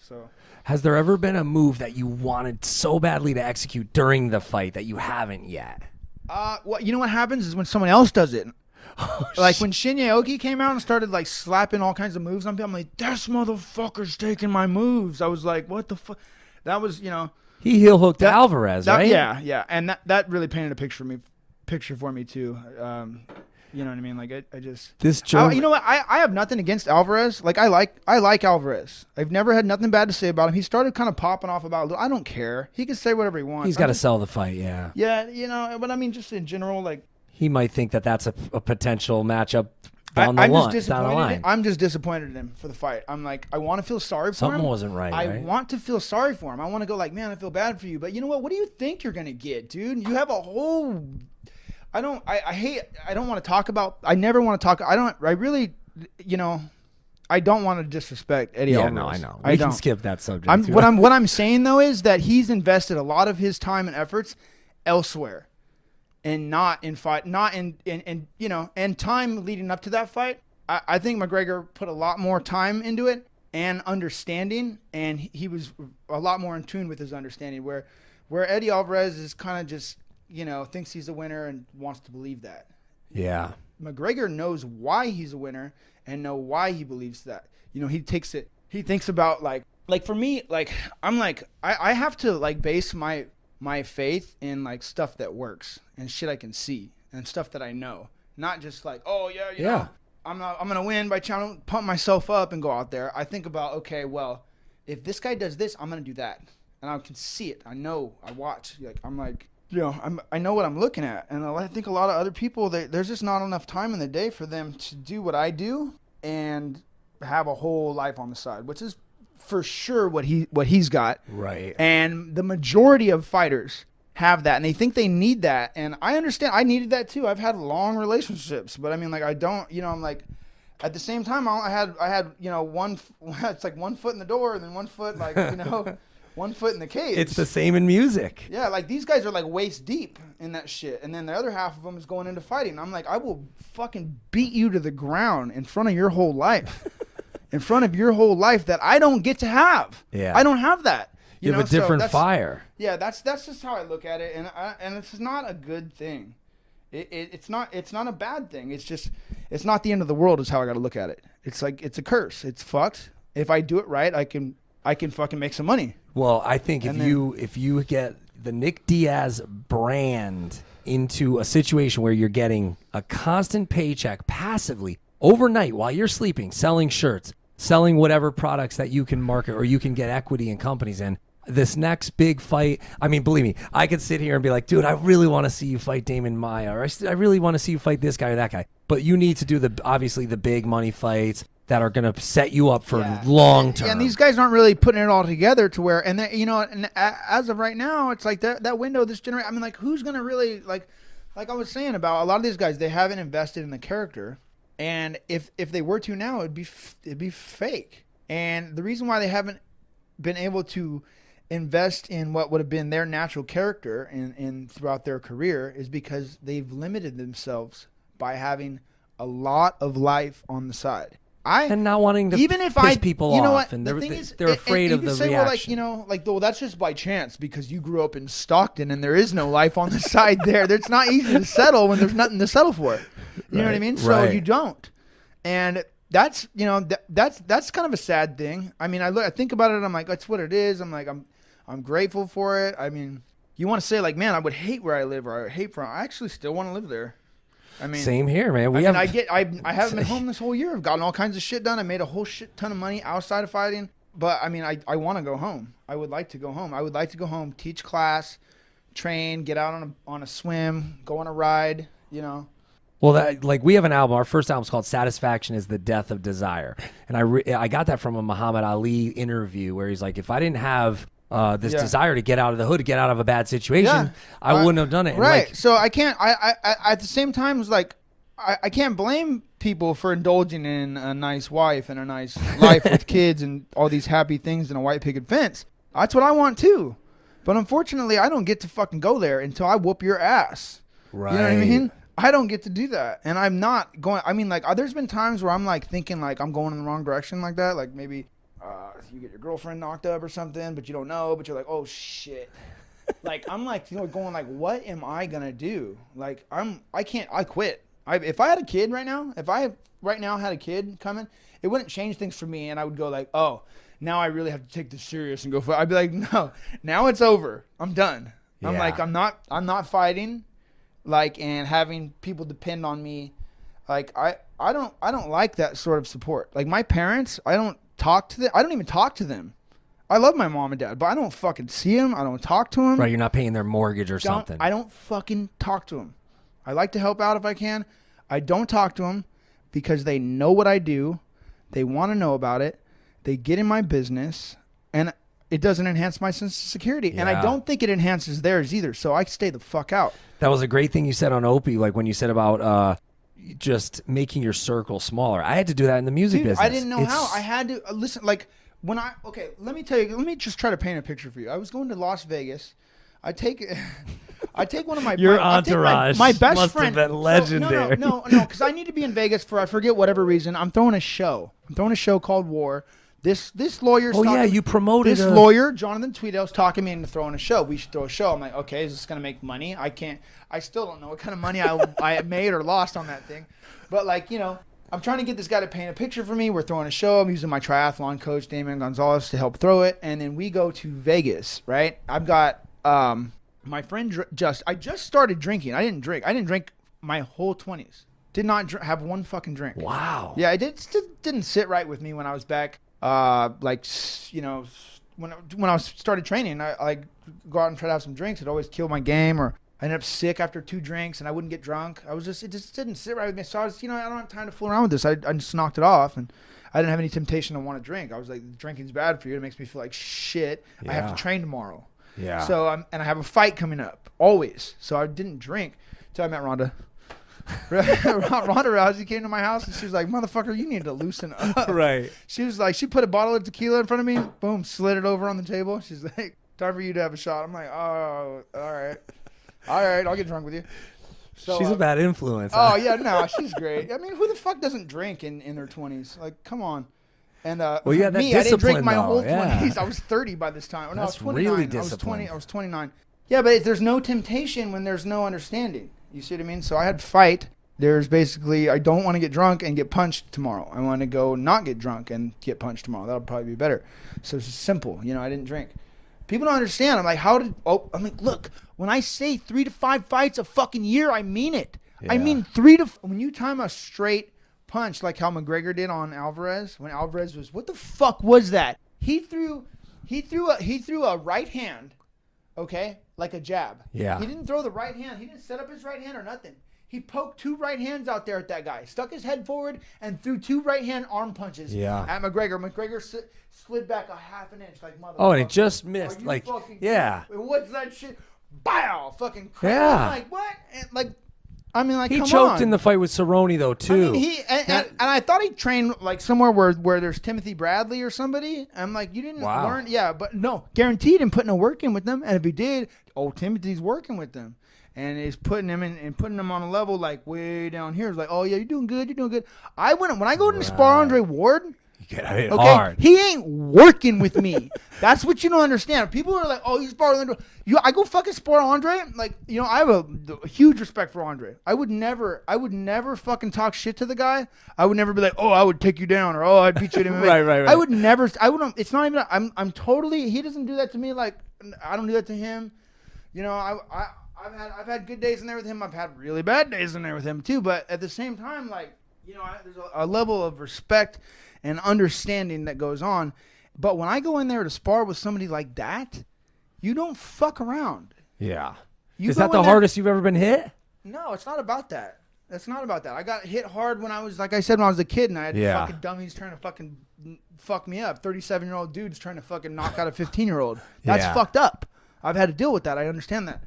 So, has there ever been a move that you wanted so badly to execute during the fight that you haven't yet? well, you know what happens is when someone else does it. Like when Shinya Aoki came out and started like slapping all kinds of moves on people, I'm like, this motherfucker's taking my moves. I was like, what the fuck? That was, He heel hooked Alvarez, right? Yeah, and that really painted a picture for me too. You know what I mean? Like I just you know what? I have nothing against Alvarez. Like I like Alvarez. I've never had nothing bad to say about him. He started kind of popping off about. I don't care. He can say whatever he wants. He's got to sell the fight. Yeah. Yeah, but I mean, just in general, like. He might think that that's a potential matchup down the line. I'm just disappointed in him for the fight. I'm like, I want to feel sorry for him. Something wasn't right. I want to feel sorry for him. I want to go like, man, I feel bad for you. But you know what? What do you think you're gonna get, dude? You have a whole. I don't want to talk about. I never want to talk. I really, I don't want to disrespect Eddie Alvarez. Yeah, no, I know. We can skip that subject. What I'm saying though is that he's invested a lot of his time and efforts elsewhere. And not in fight, not in and time leading up to that fight. I think McGregor put a lot more time into it and understanding, and he was a lot more in tune with his understanding. Where Eddie Alvarez is kind of just thinks he's a winner and wants to believe that. Yeah, McGregor knows why he's a winner and know why he believes that. He takes it. He thinks about like for me, like I'm like I have to like base my faith in like stuff that works and shit I can see and stuff that I know, not just like, oh yeah, I'm gonna win by trying to pump myself up and go out there. I think about, okay, well, if this guy does this, I'm gonna do that, and I can see it. I know. I watch. Like I'm like, I know what I'm looking at, and I think a lot of other people, there's just not enough time in the day for them to do what I do and have a whole life on the side, which is for sure what he's got. Right. And the majority of fighters have that, and they think they need that. And I understand. I needed that too. I've had long relationships, but I mean, like, I don't. I'm like, at the same time, I had one. It's like 1 foot in the door, and then 1 foot, like 1 foot in the cage. It's the same in music. Yeah, like these guys are like waist deep in that shit, and then the other half of them is going into fighting. I'm like, I will fucking beat you to the ground in front of your whole life. In front of your whole life that I don't get to have. Yeah. I don't have that. You have a different fire. Yeah, that's just how I look at it, and it's not a good thing. It's not a bad thing. It's just it's not the end of the world is how I got to look at it. It's like it's a curse. It's fucked. If I do it right, I can fucking make some money. Well, I think if you get the Nick Diaz brand into a situation where you're getting a constant paycheck passively overnight while you're sleeping, selling shirts, selling whatever products that you can market or you can get equity in companies in, this next big fight, I mean, believe me, I could sit here and be like, dude, I really want to see you fight Damon Maia, or I really want to see you fight this guy or that guy. But you need to do obviously the big money fights that are going to set you up for long term. Yeah, and these guys aren't really putting it all together to where, and as of right now, it's like that window, this generation. I mean, like, who's going to really, like I was saying about a lot of these guys, they haven't invested in the character. And if they were to now, it'd be fake. And the reason why they haven't been able to invest in what would have been their natural character in throughout their career is because they've limited themselves by having a lot of life on the side. And not wanting to piss people off, and they're afraid of the reaction. Well, that's just by chance because you grew up in Stockton and there is no life on the side there. It's not easy to settle when there's nothing to settle for. You know what I mean? So you don't, and that's that's kind of a sad thing. I mean, I think about it. I'm like, that's what it is. I'm like, I'm grateful for it. I mean, you want to say like, man, I would hate where I live, or I would hate I actually still want to live there. I mean, same here, man. I haven't been home this whole year. I've gotten all kinds of shit done. I made a whole shit ton of money outside of fighting. But I mean, I want to go home. I would like to go home. I would like to go home, teach class, train, get out on a swim, go on a ride. Well, we have an album. Our first album is called "Satisfaction Is the Death of Desire," and I got that from a Muhammad Ali interview where he's like, if I didn't have this desire to get out of the hood, to get out of a bad situation, I wouldn't have done it. Right. So I can't. I at the same time, it's like I can't blame people for indulging in a nice wife and a nice life with kids and all these happy things and a white picket fence. That's what I want too. But unfortunately, I don't get to fucking go there until I whoop your ass. Right. You know what I mean? I don't get to do that. And I'm not going. I mean, like, there's been times where I'm like thinking like I'm going in the wrong direction like that. Like maybe you get your girlfriend knocked up or something, but you don't know, but you're like, oh shit. Like, I'm like, going like, what am I gonna do? Like, I quit. If I had a kid right now, if I right now had a kid coming, it wouldn't change things for me, and I would go like, oh, now I really have to take this serious and go for it. I'd be like, no, now it's over. I'm done. I'm like, I'm not fighting, like, and having people depend on me. Like, I don't like that sort of support. Like, my parents, I don't even talk to them. I love my mom and dad, but I don't fucking see them. I don't talk to them. Right, you're not paying their mortgage or something. I don't fucking talk to them. I like to help out if I can. I don't talk to them because they know what I do. They want to know about it. They get in my business, and it doesn't enhance my sense of security. Yeah. And I don't think it enhances theirs either, so I stay the fuck out. That was a great thing you said on Opie, like when you said about just making your circle smaller. I had to do that in the music business. I didn't know how. I had to listen, like, let me tell you, let me just try to paint a picture for you. I was going to Las Vegas. I take one of my entourage. My best must friend have been legendary. No, because I need to be in Vegas for I forget whatever reason. I'm throwing a show. I'm throwing a show called War. This lawyer. Oh yeah, you promoted this lawyer, Jonathan Tweedale's talking me into throwing a show. We should throw a show. I'm like, okay, is this gonna make money? I still don't know what kind of money I made or lost on that thing, but like, you know, I'm trying to get this guy to paint a picture for me. We're throwing a show. I'm using my triathlon coach, Damian Gonzalez, to help throw it. And then we go to Vegas, right? I've got my friend I just started drinking. I didn't drink my whole 20s. Did not have one fucking drink. Wow. Yeah, it didn't sit right with me when I was back. Like, you know, when I started training, I like go out and try to have some drinks. It'd always kill my game, or I ended up sick after 2 drinks, and I wouldn't get drunk. It just didn't sit right with me. So I was, you know, I don't have time to fool around with this. I just knocked it off, and I didn't have any temptation to want to drink. I was like, drinking's bad for you. It makes me feel like shit. Yeah. I have to train tomorrow. Yeah. So and I have a fight coming up always. So I didn't drink until I met Rhonda. Ronda Rousey came to my house and she was like, motherfucker, you need to loosen up. Right. She was like, she put a bottle of tequila in front of me, boom, slid it over on the table. She's like, time for you to have a shot. I'm like, oh, all right, I'll get drunk with you. So, she's a bad influence. Oh yeah, no, she's great. I mean, who the fuck doesn't drink in their 20s? Like, come on. And well, yeah, that me, I didn't drink my whole 20s. I was 30 by this time. No, that's I was 29. Really disciplined. I was 29. Yeah, but there's no temptation when there's no understanding. You see what I mean? So I had fight. There's basically, I don't want to get drunk and get punched tomorrow. I want to go not get drunk and get punched tomorrow. That'll probably be better. So it's just simple. You know, I didn't drink. People don't understand. I'm like, I'm like, look, when I say 3 to 5 fights a fucking year, I mean it. Yeah. I mean when you time a straight punch like how McGregor did on Alvarez, when Alvarez was, what the fuck was that? He threw a right hand, okay, like a jab. Yeah. He didn't throw the right hand. He didn't set up his right hand or nothing. He poked 2 right hands out there at that guy, stuck his head forward, and threw 2 right hand arm punches at McGregor. McGregor slid back a half an inch like motherfucker. Oh, and it just missed. Like, yeah. What's that shit? Bow! Fucking crazy. Yeah. I'm like, what? And like, I mean, like, he come choked on. in the fight with Cerrone, though, too. I mean, and I thought he trained like somewhere where there's Timothy Bradley or somebody. I'm like, you didn't learn? Yeah, but no, guaranteed him putting a work in with them. And if he did, Timothy's working with them. And is putting him in and putting him on a level like way down here. It's like, oh yeah, you're doing good. When I go to spar Andre Ward, you get hit hard. He ain't working with me. That's what you don't understand. People are like, oh, you spar Andre. I go fucking spar Andre. Like, you know, I have a huge respect for Andre. I would never fucking talk shit to the guy. I would never be like, oh, I would take you down, or oh, I'd beat you to MMA. Right. I would never. I wouldn't. It's not even. I'm totally. He doesn't do that to me. Like, I don't do that to him. You know, I've had good days in there with him. I've had really bad days in there with him too. But at the same time, like, you know, there's a level of respect and understanding that goes on. But when I go in there to spar with somebody like that, you don't fuck around. Yeah. Is that the hardest you've ever been hit? No, it's not about that. That's not about that. I got hit hard when I was, like I said, when I was a kid, and I had fucking dummies trying to fucking fuck me up. 37-year-old dudes trying to fucking knock out a 15-year-old. That's fucked up. I've had to deal with that. I understand that.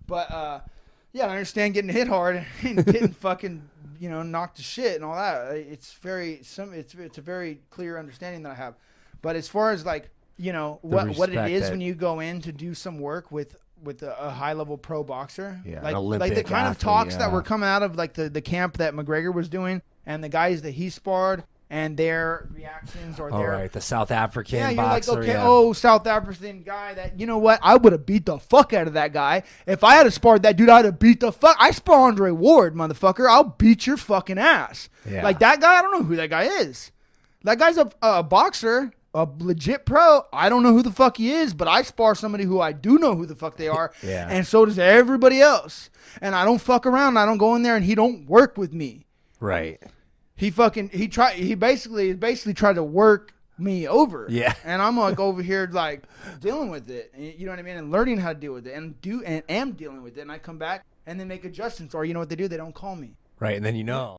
But, yeah, I understand getting hit hard and getting fucking, you know, knocked to shit and all that. It's a very clear understanding that I have. But as far as, like, you know, what it is when you go in to do some work with a high-level pro boxer. Yeah, like the kind of talks that were coming out of, like, the camp that McGregor was doing and the guys that he sparred and their reactions or All their right, the South African yeah, you're boxer. like, okay, yeah. oh, South African guy that, you know what? I would have beat the fuck out of that guy. If I had to spar that dude, I'd have beat the fuck. I spar Andre Ward, motherfucker. I'll beat your fucking ass. Yeah. Like that guy, I don't know who that guy is. That guy's a boxer, a legit pro. I don't know who the fuck he is, but I spar somebody who I do know who the fuck they are. Yeah. And so does everybody else. And I don't fuck around. I don't go in there and he don't work with me. Right. He basically tried to work me over. Yeah. And I'm like over here like dealing with it. You know what I mean? And learning how to deal with it and am dealing with it. And I come back and then make adjustments. Or you know what they do? They don't call me. Right. And then you know.